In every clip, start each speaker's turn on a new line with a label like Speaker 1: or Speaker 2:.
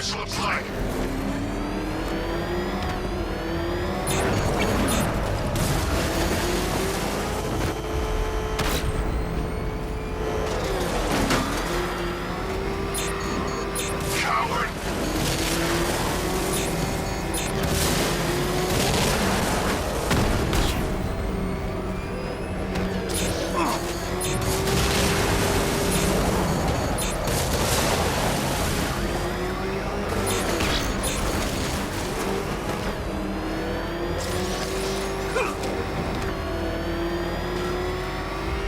Speaker 1: this looks like. Coward!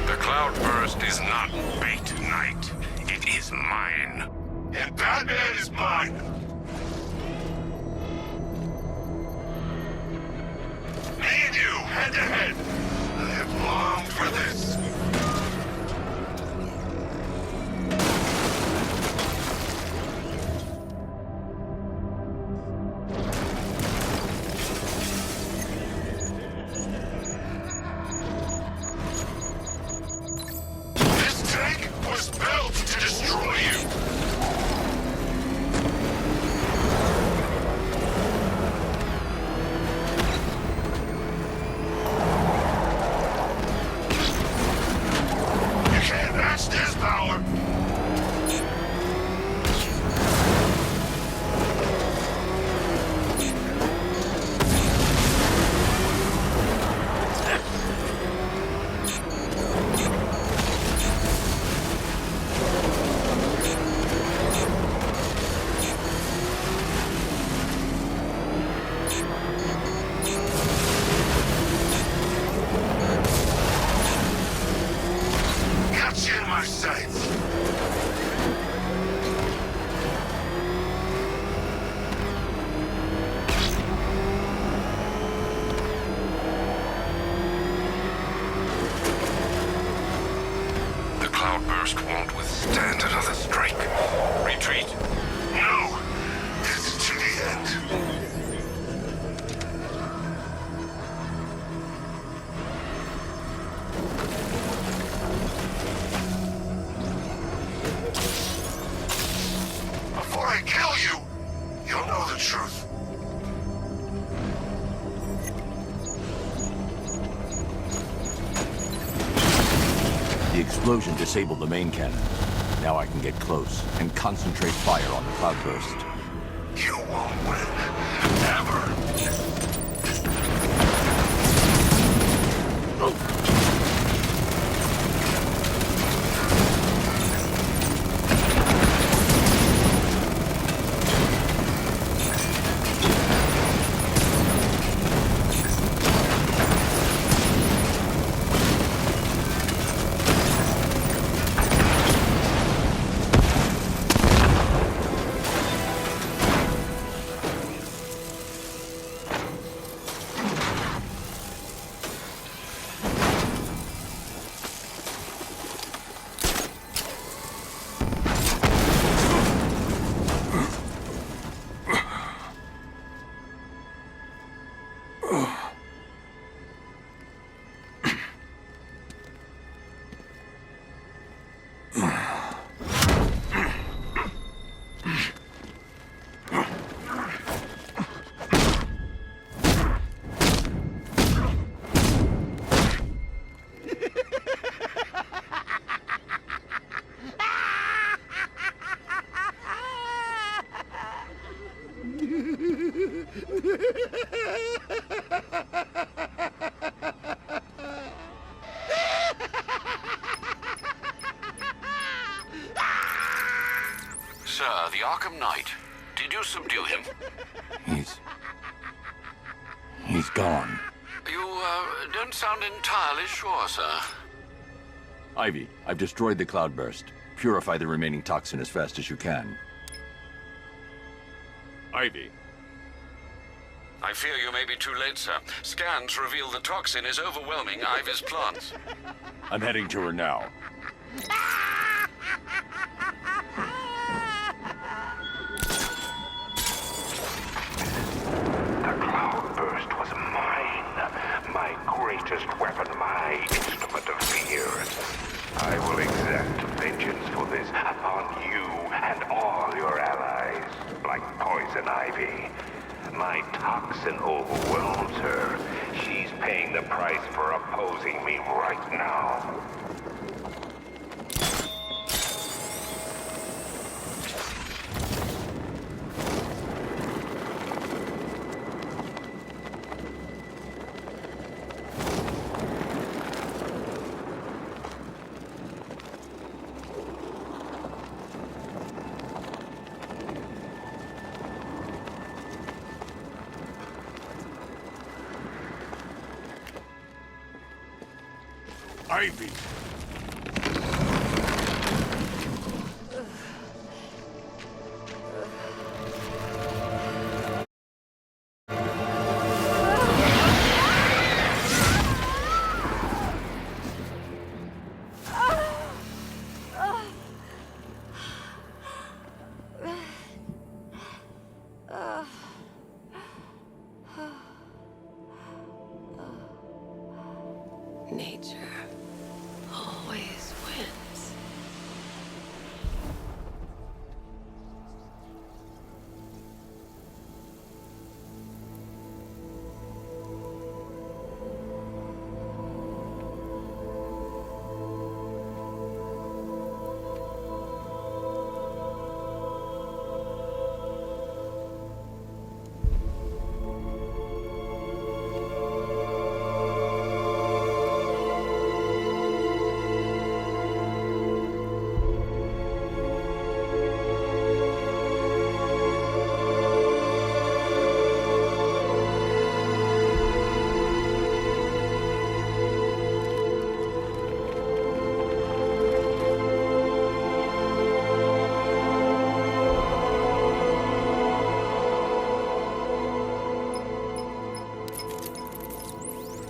Speaker 2: The cloudburst is not bait, Knight. It is mine.
Speaker 1: And Batman is mine! Me and you, head to head! I have longed for this! This tank was built to destroy you! You can't match this power! Got you in my sights!
Speaker 2: The cloudburst won't withstand another strike. Retreat.
Speaker 1: No! This is to the end. Before I kill you, you'll know the truth.
Speaker 3: The explosion disabled the main cannon. Now I can get close and concentrate fire on the cloudburst.
Speaker 1: You won't win. Never.
Speaker 2: Sir, the Arkham Knight. Did you subdue him?
Speaker 3: He's gone.
Speaker 2: You, don't sound entirely sure, sir.
Speaker 3: Ivy, I've destroyed the cloudburst. Purify the remaining toxin as fast as you can.
Speaker 4: Ivy.
Speaker 2: I fear you may be too late, sir. Scans reveal the toxin is overwhelming Ivy's plants.
Speaker 3: I'm heading to her now.
Speaker 1: The cloudburst was mine. My greatest weapon, my instrument of fear. I will exact vengeance for this upon you and all your allies. Like Poison Ivy. My toxin overwhelms her. She's paying the price for opposing me right now.
Speaker 3: Ivy!
Speaker 4: Nature always wins.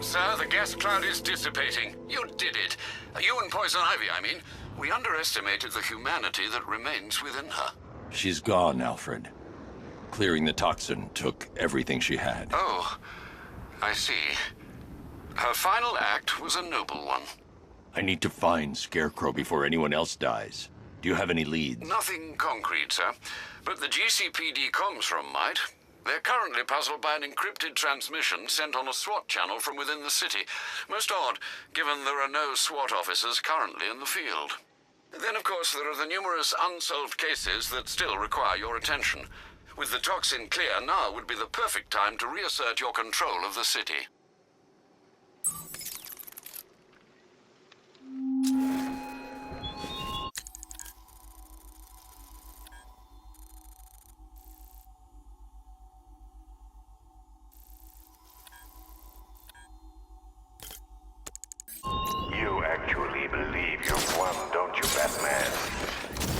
Speaker 2: Sir, the gas cloud is dissipating. You did it. You and Poison Ivy, I mean. We underestimated the humanity that remains within her.
Speaker 3: She's gone, Alfred. Clearing the toxin took everything she had.
Speaker 2: Oh, I see. Her final act was a noble one.
Speaker 3: I need to find Scarecrow before anyone else dies. Do you have any leads?
Speaker 2: Nothing concrete, sir. But the GCPD comms room might. They're currently puzzled by an encrypted transmission sent on a SWAT channel from within the city. Most odd, given there are no SWAT officers currently in the field. Then, of course, there are the numerous unsolved cases that still require your attention. With the toxin clear, now would be the perfect time to reassert your control of the city.
Speaker 1: You actually believe you've won, don't you, Batman?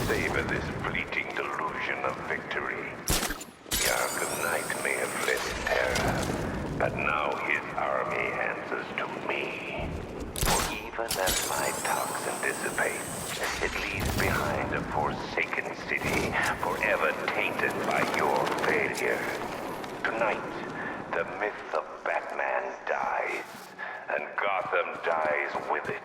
Speaker 1: Savor this fleeting delusion of victory. The Arkham Knight may have fled in terror, but now his army answers to me. For even as my toxin dissipates, it leaves behind a forsaken city forever tainted by your failure. Tonight, the myth of Batman dies, and Gotham dies with it.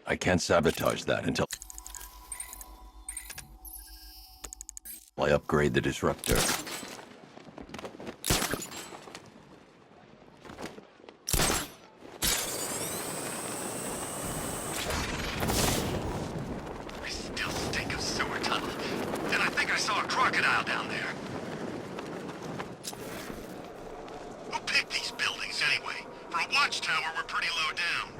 Speaker 3: I can't sabotage that until I upgrade the disruptor.
Speaker 5: I still stink of sewer tunnel. And I think I saw a crocodile down there. these buildings anyway? For a watchtower, we're pretty low down.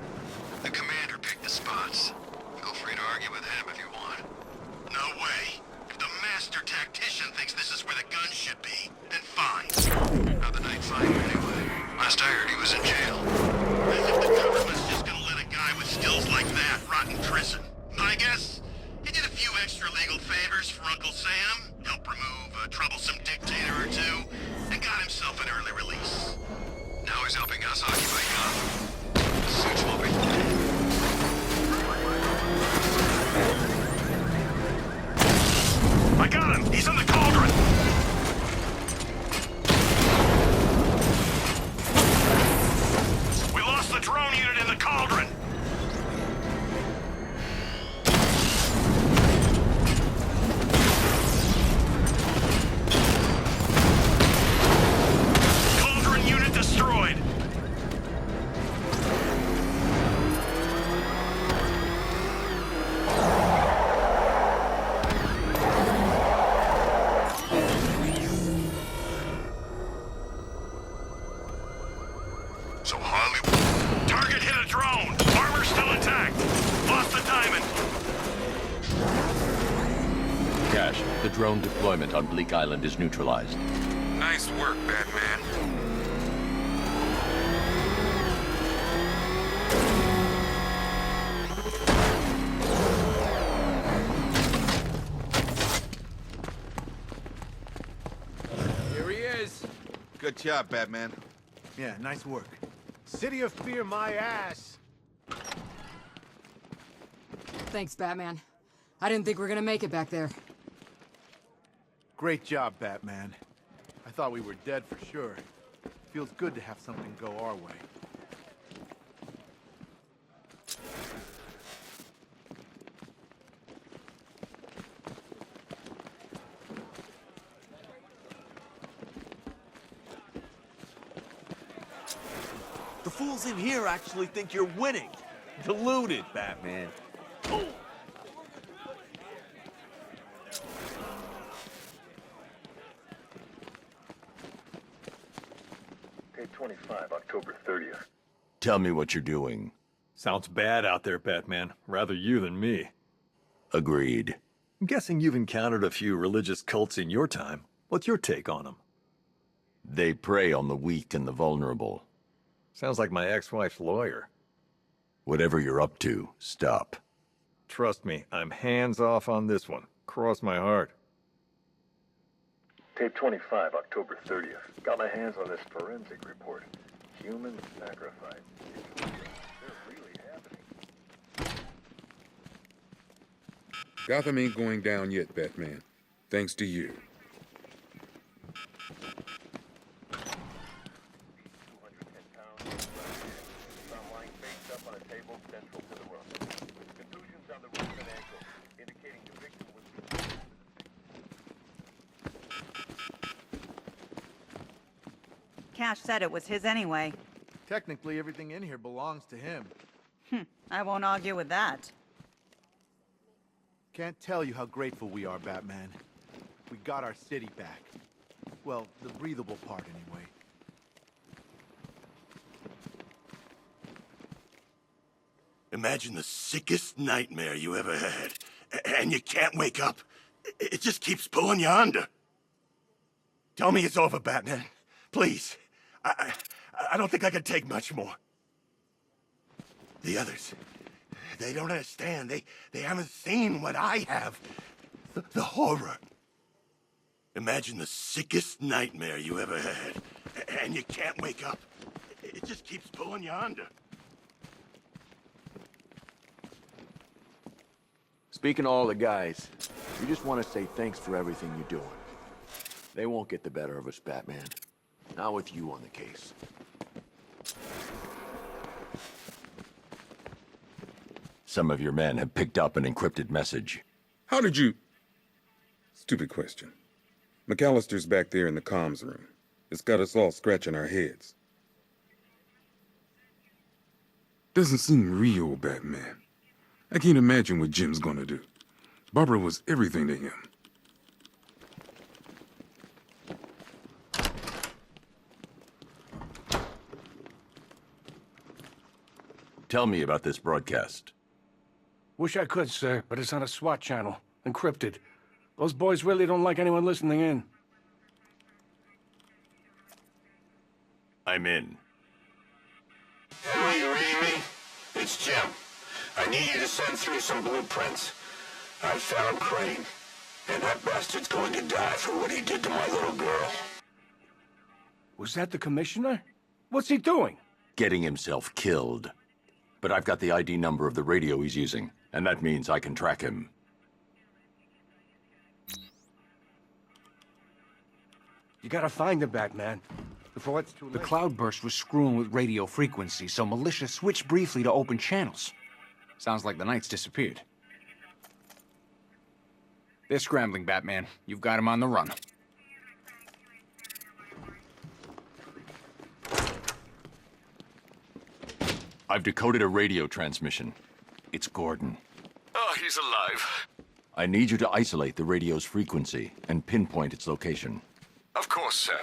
Speaker 5: The commander picked the spots. Feel free to argue with him if you want. No way. If the master tactician thinks this is where the guns should be, then fine. How'd the night find him anyway? Last I heard, he was in jail. As if the government's just gonna let a guy with skills like that rot in prison. I guess he did a few extra legal favors for Uncle Sam, helped remove a troublesome dictator or two, and got himself an early release. Now he's helping us occupy Gotham. The suits will be... I got him! He's in the cauldron! We lost the drone unit in the cauldron! Cauldron unit destroyed! So Hollywood... Target hit a drone! Armor still intact! Lost the diamond!
Speaker 3: Cash, the drone deployment on Bleak Island is neutralized.
Speaker 6: Nice work, Batman.
Speaker 7: Here he is.
Speaker 8: Good job, Batman.
Speaker 7: Yeah, nice work. City of Fear my ass.
Speaker 9: Thanks, Batman. I didn't think we were gonna make it back there.
Speaker 7: Great job, Batman. I thought we were dead for sure. Feels good to have something go our way.
Speaker 10: The fools in here actually think you're winning. Deluded, Batman.
Speaker 1: Tape 25, October 30th.
Speaker 3: Tell me what you're doing.
Speaker 11: Sounds bad out there, Batman. Rather you than me.
Speaker 3: Agreed.
Speaker 11: I'm guessing you've encountered a few religious cults in your time. What's your take on them?
Speaker 3: They prey on the weak and the vulnerable.
Speaker 11: Sounds like my ex-wife's lawyer.
Speaker 3: Whatever you're up to, stop.
Speaker 11: Trust me, I'm hands off on this one. Cross my heart.
Speaker 1: Tape 25, October 30th. Got my hands on this forensic report. Human sacrifice. They're really happening.
Speaker 6: Gotham ain't going down yet, Batman. Thanks to you.
Speaker 1: 210 pounds. Found lying face up on a table central to the room. Contusions on the wrist and ankle, indicating the victim was...
Speaker 12: Cash said it was his anyway.
Speaker 7: Technically, everything in here belongs to him.
Speaker 12: I won't argue with that.
Speaker 7: Can't tell you how grateful we are, Batman. We got our city back. Well, the breathable part, anyway.
Speaker 10: Imagine the sickest nightmare you ever had, and you can't wake up. It just keeps pulling you under. Tell me it's over, Batman. Please. I don't think I can take much more. The others, they don't understand. They haven't seen what I have. The horror. Imagine the sickest nightmare you ever had, and you can't wake up. It just keeps pulling you under.
Speaker 3: Speaking to all the guys, we just want to say thanks for everything you're doing. They won't get the better of us, Batman. Not with you on the case. Some of your men have picked up an encrypted message.
Speaker 6: How did you... Stupid question. McAllister's back there in the comms room. It's got us all scratching our heads. Doesn't seem real, Batman. I can't imagine what Jim's gonna do. Barbara was everything to him.
Speaker 11: Tell me about this broadcast.
Speaker 13: Wish I could, sir, but it's on a SWAT channel. Encrypted. Those boys really don't like anyone listening in.
Speaker 11: I'm in.
Speaker 10: Are you reading me? It's Jim. I need you to send through some blueprints. I found Crane, and that bastard's going to die for what he did to my little girl.
Speaker 13: Was that the commissioner? What's he doing?
Speaker 11: Getting himself killed. But I've got the ID number of the radio he's using, and that means I can track him.
Speaker 13: You gotta find him, Batman. Before it's too late.
Speaker 14: The cloudburst was screwing with radio frequency, so militia switched briefly to open channels. Sounds like the Knights disappeared. They're scrambling, Batman. You've got him on the run.
Speaker 11: I've decoded a radio transmission. It's Gordon.
Speaker 2: Oh, he's alive.
Speaker 11: I need you to isolate the radio's frequency and pinpoint its location.
Speaker 2: Of course, sir.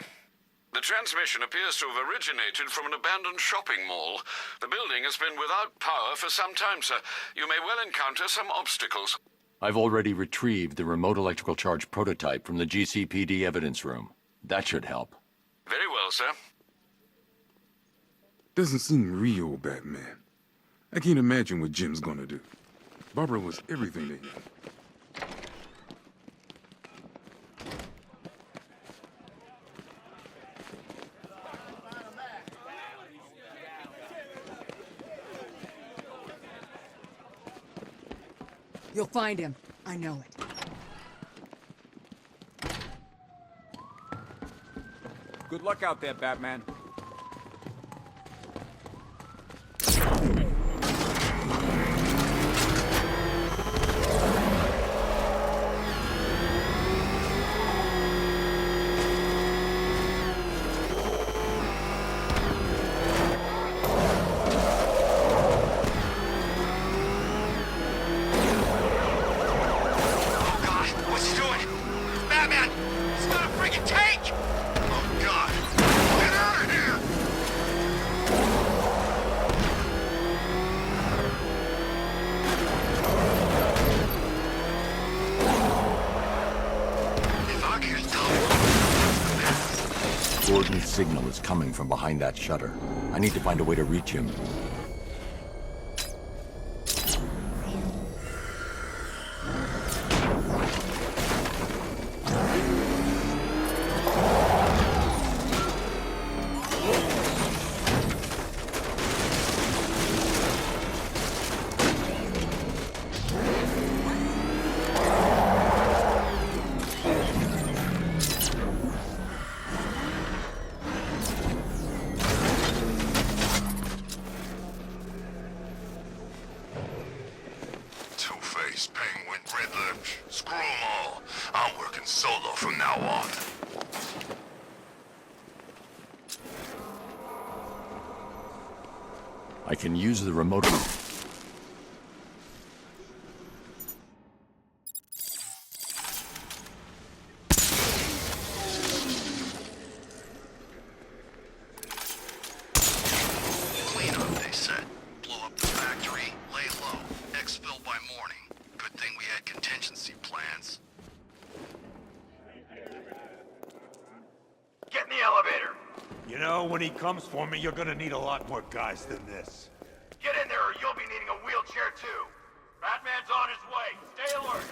Speaker 2: The transmission appears to have originated from an abandoned shopping mall. The building has been without power for some time, sir. You may well encounter some obstacles.
Speaker 11: I've already retrieved the remote electrical charge prototype from the GCPD evidence room. That should help.
Speaker 2: Very well, sir.
Speaker 6: Doesn't seem real, Batman. I can't imagine what Jim's gonna do. Barbara was everything to him.
Speaker 9: You'll find him. I know it.
Speaker 14: Good luck out there, Batman.
Speaker 11: Gordon's signal is coming from behind that shutter. I need to find a way to reach him.
Speaker 5: Penguin, Riddler, screw them all. I'm working solo from now on.
Speaker 11: I can use the remote.
Speaker 5: Clean up, they said. Blow up the factory, lay low. Exfil by morning. Good thing we had contingency plans.
Speaker 10: Get in the elevator!
Speaker 15: You know, when he comes for me, you're gonna need a lot more guys than this.
Speaker 10: Get in there or you'll be needing a wheelchair too. Batman's on his way. Stay alert.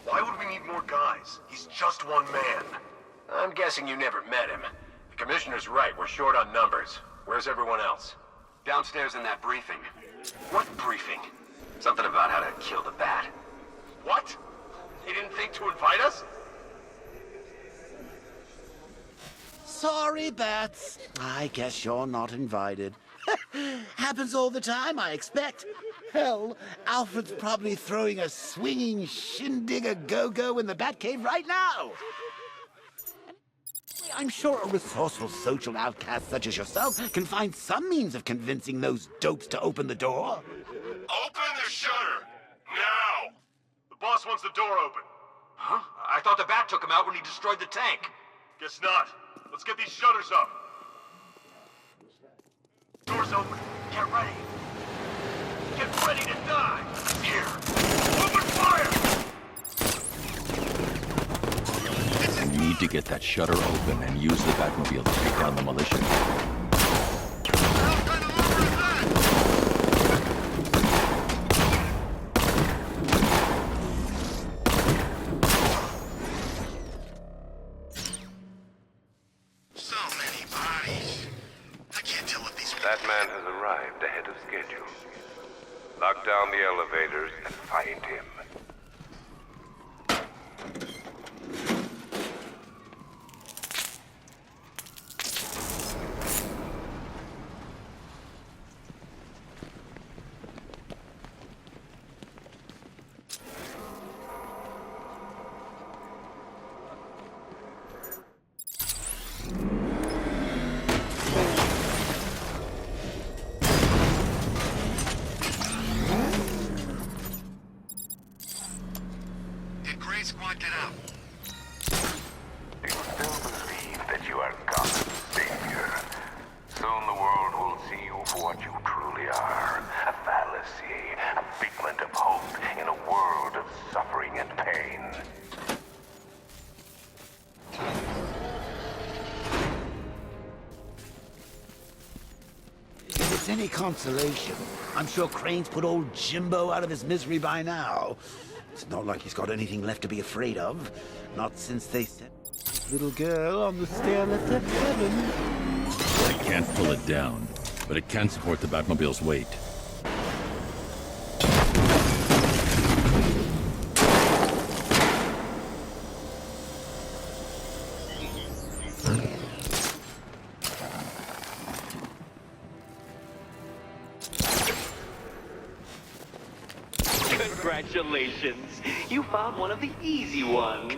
Speaker 10: Why would we need more guys? He's just one man. I'm guessing you never met him. The commissioner's right, we're short on numbers. Where's everyone else? Downstairs in that briefing. What briefing? Something about how to kill the bat. What? He didn't think to invite us?
Speaker 16: Sorry, Bats. I guess you're not invited. Happens all the time, I expect. Hell, Alfred's probably throwing a swinging shindig a go-go in the Batcave right now. I'm sure a resourceful social outcast such as yourself can find some means of convincing those dopes to open the door.
Speaker 5: Open the shutter! Now!
Speaker 10: The boss wants the door open. Huh? I thought the bat took him out when he destroyed the tank.
Speaker 5: Guess not. Let's get these shutters up. Doors open. Get ready. Get ready to die. Here. Open fire!
Speaker 11: We need to get that shutter open and use the Batmobile to take down the militia.
Speaker 5: So many bodies. I can't tell if these...
Speaker 1: That man has arrived ahead of schedule. Lock down the elevators and find him.
Speaker 5: Did Gray Squad get out?
Speaker 1: Do you still believe that you are Gotham's savior? Soon the world will see you for what you truly are. A fallacy, a figment of hope in a world of suffering and pain.
Speaker 16: If it's any consolation, I'm sure Crane's put old Jimbo out of his misery by now. It's not like he's got anything left to be afraid of. Not since they set this little girl on the stairlift of heaven.
Speaker 11: I can't pull it down, but it can support the Batmobile's weight.
Speaker 17: Congratulations. You found one of the easy ones.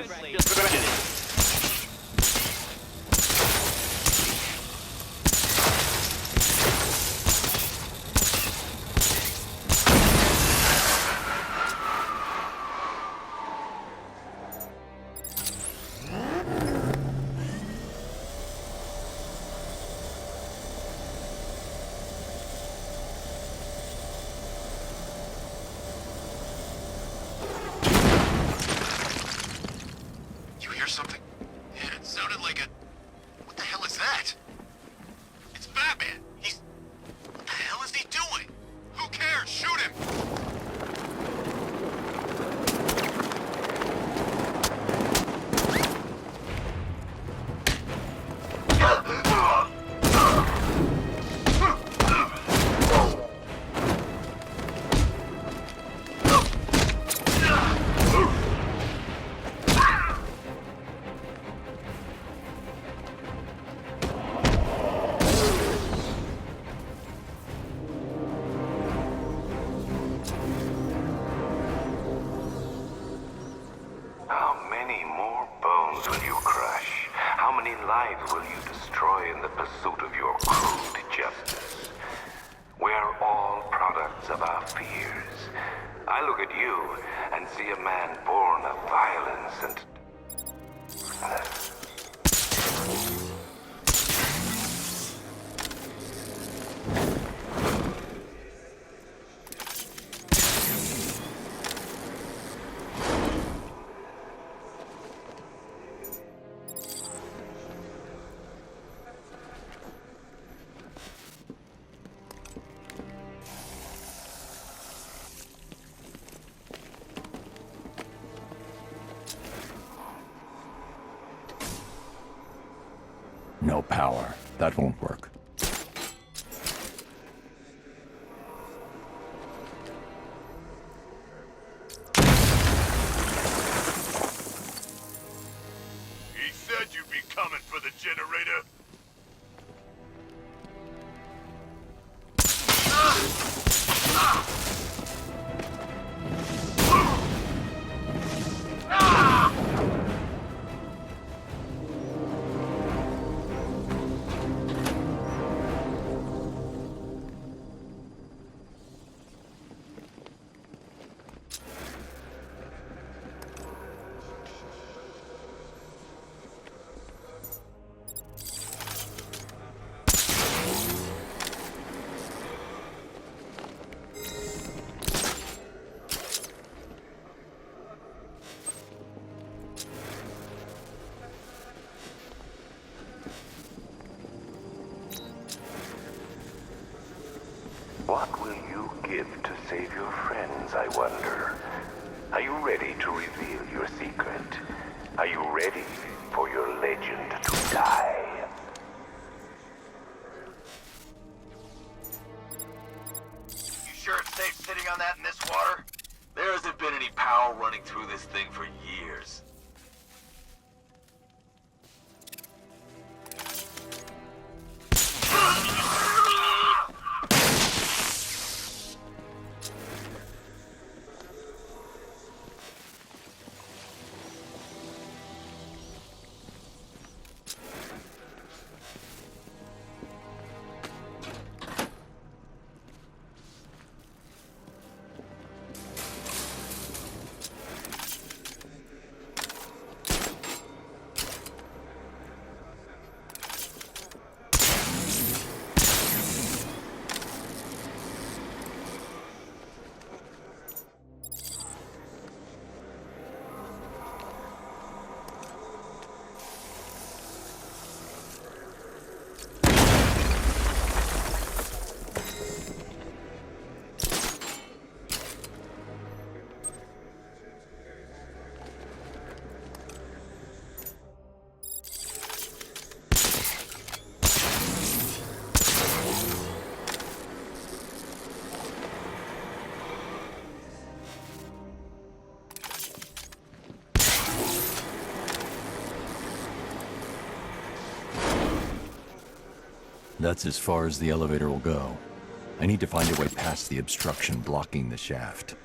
Speaker 5: You hear something? Yeah, it sounded like a... What the hell is that? It's Batman! He's... What the hell is he doing? Who cares? Shoot him!
Speaker 1: How many more bones will you crush? How many lives will you destroy in the pursuit of your crude justice? We're all products of our fears. I look at you and see a man born of violence and...
Speaker 11: No power. That won't work.
Speaker 5: He said you'd be coming for the generator.
Speaker 1: save your friends, I wonder? Are you ready to reveal your secret? Are you ready for your legend to die?
Speaker 18: You sure it's safe sitting on that in this water? There hasn't been any power running through this thing for years.
Speaker 11: That's as far as the elevator will go. I need to find a way past the obstruction blocking the shaft.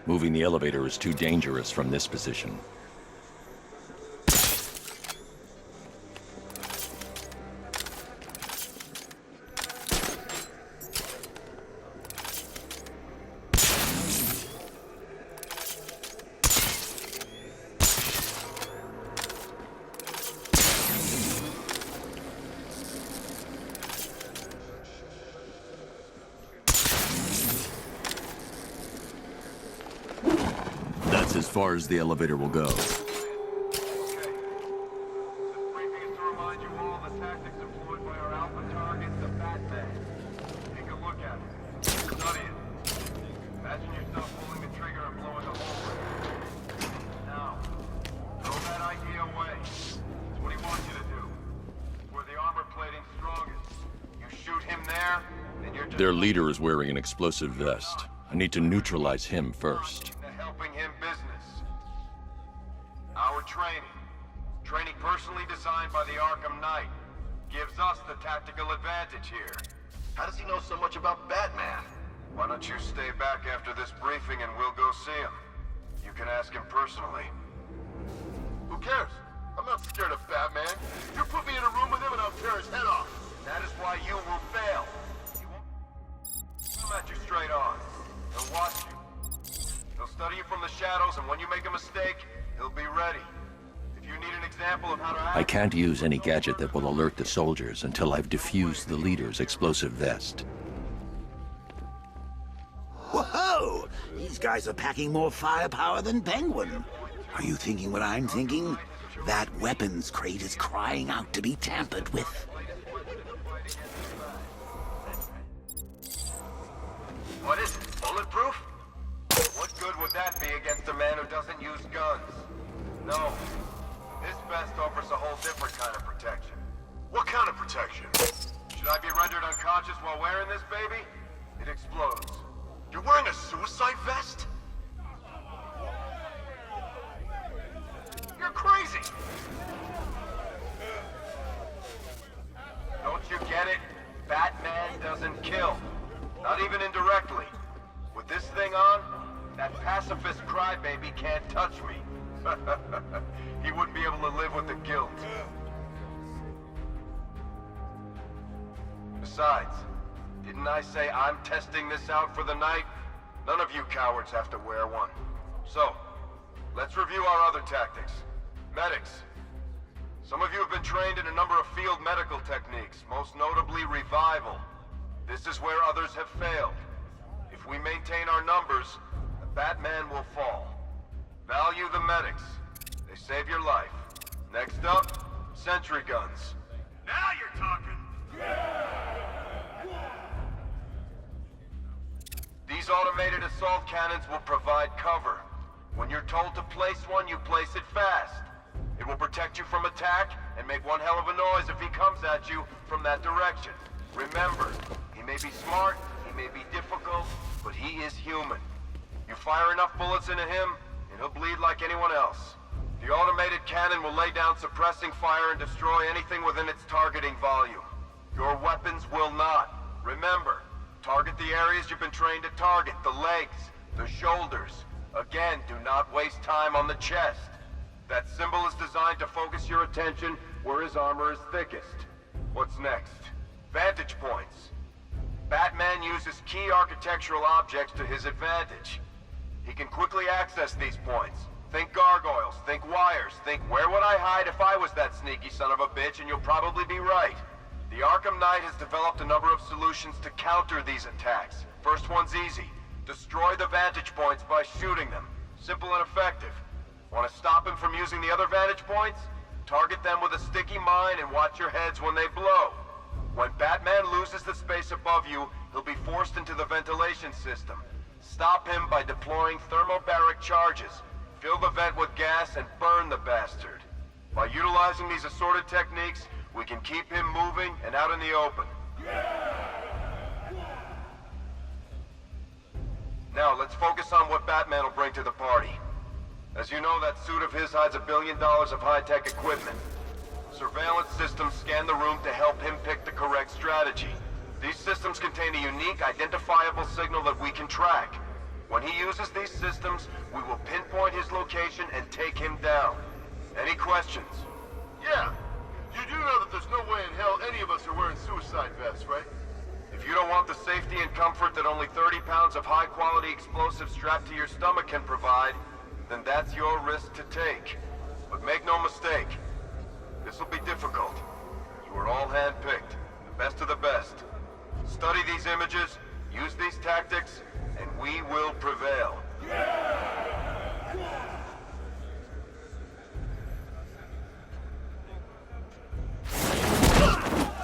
Speaker 11: Moving the elevator is too dangerous from this position. That's as far as the elevator will go. Their leader is wearing an explosive vest. I need to neutralize him first.
Speaker 5: Helping him business. Our training personally designed by the Arkham Knight, gives us the tactical advantage here. How does he know so much about Batman? Why don't you stay back after this briefing and we'll go see him? You can ask him personally. Who cares? I'm not scared of Batman. You put me in a room with him and I'll tear his head off. That is why you will fail. He won't come at you straight on. He'll watch you. He'll study you from the shadows, and when you make a mistake, he'll be ready. If you need an example of how to act...
Speaker 11: I can't use any gadget that will alert the soldiers until I've defused the leader's explosive vest.
Speaker 16: Whoa! These guys are packing more firepower than Penguin. Are you thinking what I'm thinking? That weapons crate is crying out to be tampered with.
Speaker 5: What is it? Bulletproof? What good would that be against a man who doesn't use guns? No. This vest offers a whole different kind of protection. What kind of protection? Should I be rendered unconscious while wearing this, baby? It explodes. You're wearing a suicide vest? You're crazy! Don't you get it? Batman doesn't kill. Not even indirectly. With this thing on, that pacifist crybaby can't touch me. He wouldn't be able to
Speaker 19: live with the guilt. Besides, didn't I say I'm testing this out for the night? None of you cowards have to wear one. So, let's review our other tactics. Medics. Some of you have been trained in a number of field medical techniques, most notably revival. This is where others have failed. If we maintain our numbers, the Batman will fall. Value the medics. They save your life. Next up, sentry guns.
Speaker 5: Now you're talking!
Speaker 19: These automated assault cannons will provide cover. When you're told to place one, you place it fast. It will protect you from attack and make one hell of a noise if he comes at you from that direction. Remember, he may be smart, he may be difficult, but he is human. You fire enough bullets into him, and he'll bleed like anyone else. The automated cannon will lay down suppressing fire and destroy anything within its targeting volume. Your weapons will not. Remember, target the areas you've been trained to target, the legs, the shoulders. Again, do not waste time on the chest. That symbol is designed to focus your attention where his armor is thickest. What's next? Vantage points. Batman uses key architectural objects to his advantage. He can quickly access these points. Think gargoyles, think wires, think where would I hide if I was that sneaky son of a bitch, and you'll probably be right. The Arkham Knight has developed a number of solutions to counter these attacks. First one's easy. Destroy the vantage points by shooting them. Simple and effective. Want to stop him from using the other vantage points? Target them with a sticky mine and watch your heads when they blow. When Batman loses the space above you, he'll be forced into the ventilation system. Stop him by deploying thermobaric charges. Fill the vent with gas and burn the bastard. By utilizing these assorted techniques, we can keep him moving and out in the open. Now, let's focus on what Batman will bring to the party. As you know, that suit of his hides $1 billion of high-tech equipment. Surveillance systems scan the room to help him pick the correct strategy. These systems contain a unique, identifiable signal that we can track. When he uses these systems, we will pinpoint his location and take him down. Any questions?
Speaker 20: Yeah. You do know that there's no way in hell any of us are wearing suicide vests, right?
Speaker 19: If you don't want the safety and comfort that only 30 pounds of high-quality explosives strapped to your stomach can provide, then that's your risk to take. But make no mistake, this will be difficult. You are all hand-picked, the best of the best. Study these images, use these tactics, and we will prevail.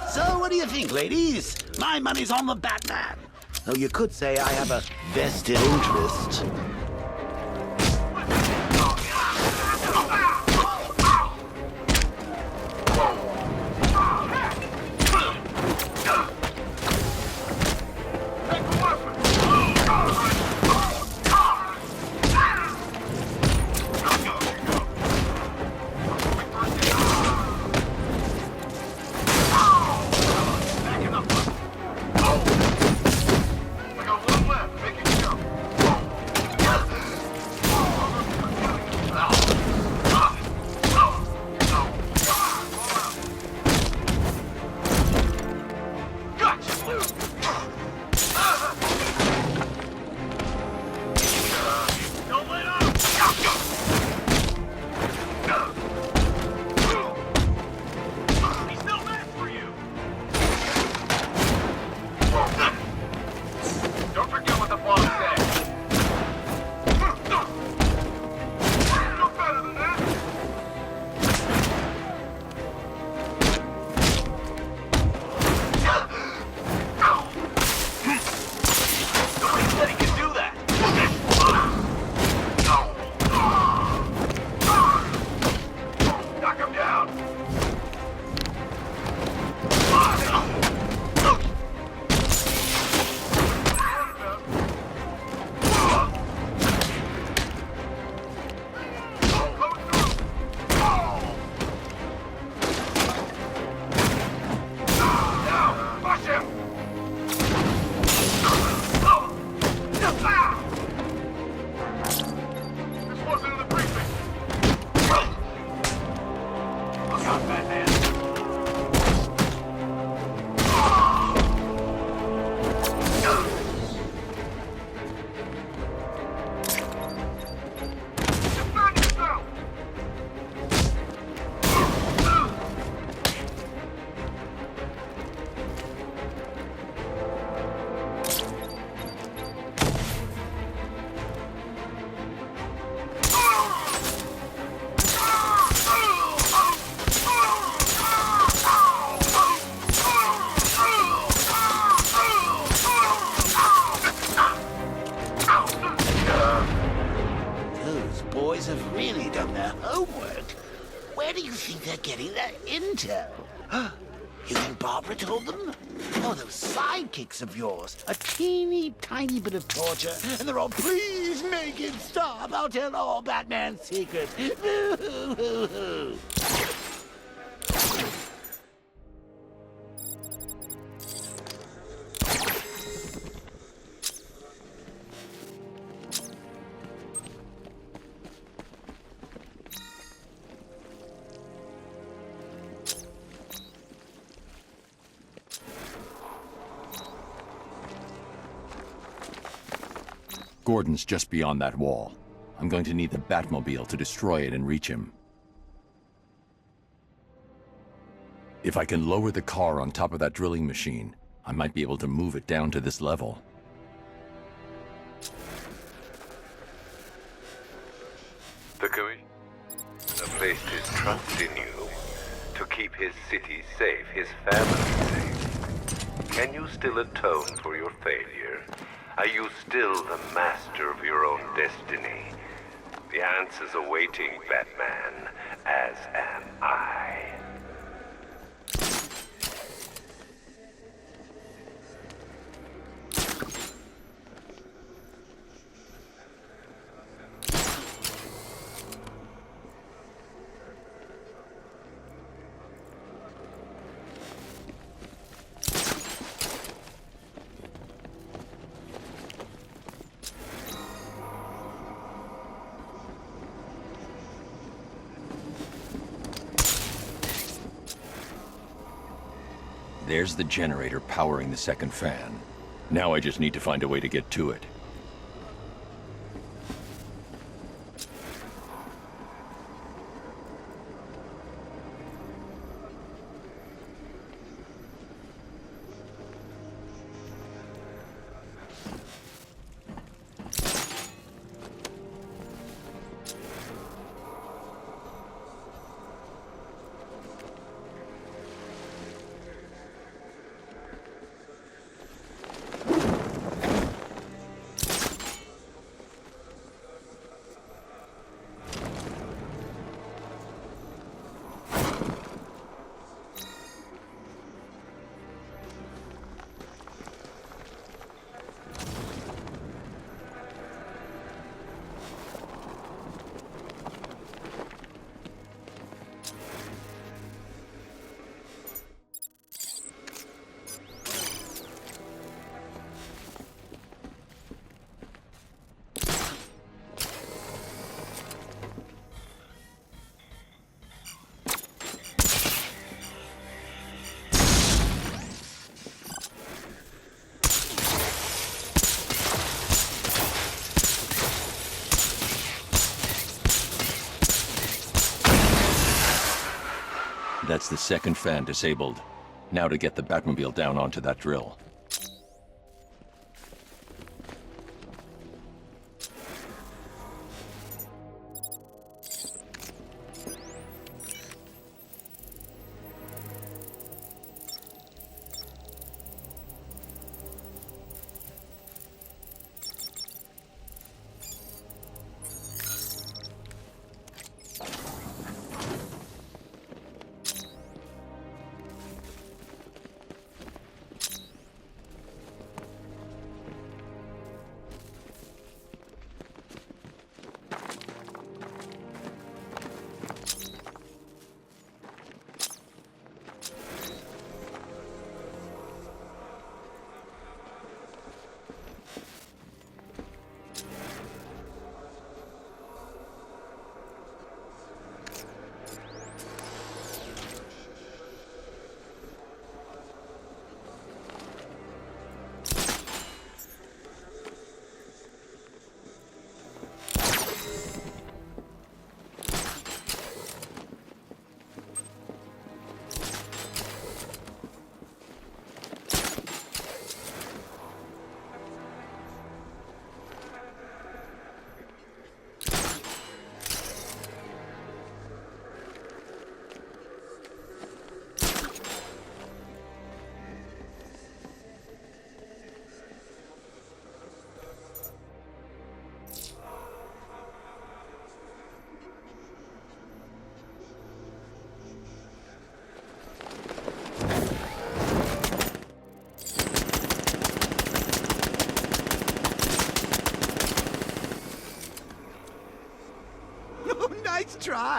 Speaker 16: So what do you think, ladies? My money's on the Batman. Though you could say I have a vested interest.
Speaker 17: shot, Batman.
Speaker 16: Those boys have really done their homework. Where do you think they're getting their intel? You think Barbara told them? Oh, those sidekicks of yours. A teeny tiny bit of torture, and they're all, please make it stop. I'll tell all Batman's secrets.
Speaker 11: Gordon's just beyond that wall. I'm going to need the Batmobile to destroy it and reach him. If I can lower the car on top of that drilling machine, I might be able to move it down to this level.
Speaker 1: The Commissioner placed his trust in you to keep his city safe, his family safe. Can you still atone for your failure? Are you still the master of your own destiny? The answer's awaiting, Batman, as am I.
Speaker 11: There's the generator powering the second fan. Now I just need to find a way to get to it. That's the second fan disabled. Now to get the Batmobile down onto that drill.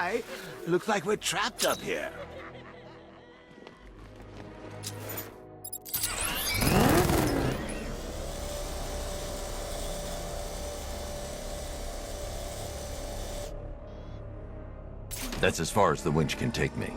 Speaker 16: Hi. Looks like we're trapped up here.
Speaker 11: That's as far as the winch can take me.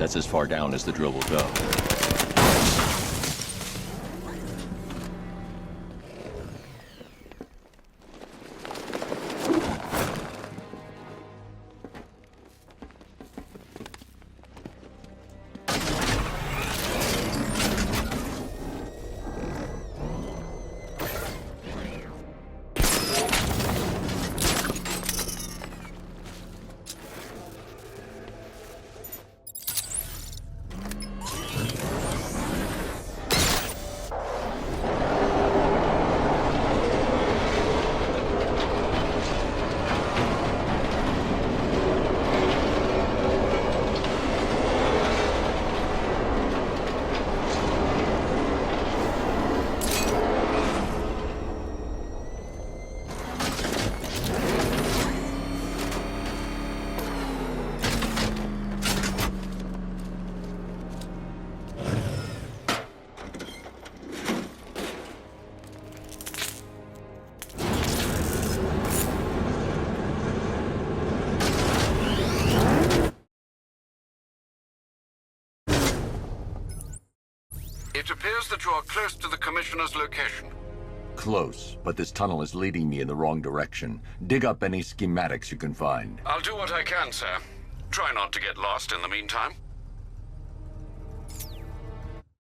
Speaker 11: That's as far down as the drill will go.
Speaker 2: It appears that you are close to the Commissioner's location.
Speaker 11: Close, but this tunnel is leading me in the wrong direction. Dig up any schematics you can find.
Speaker 2: I'll do what I can, sir. Try not to get lost in the meantime.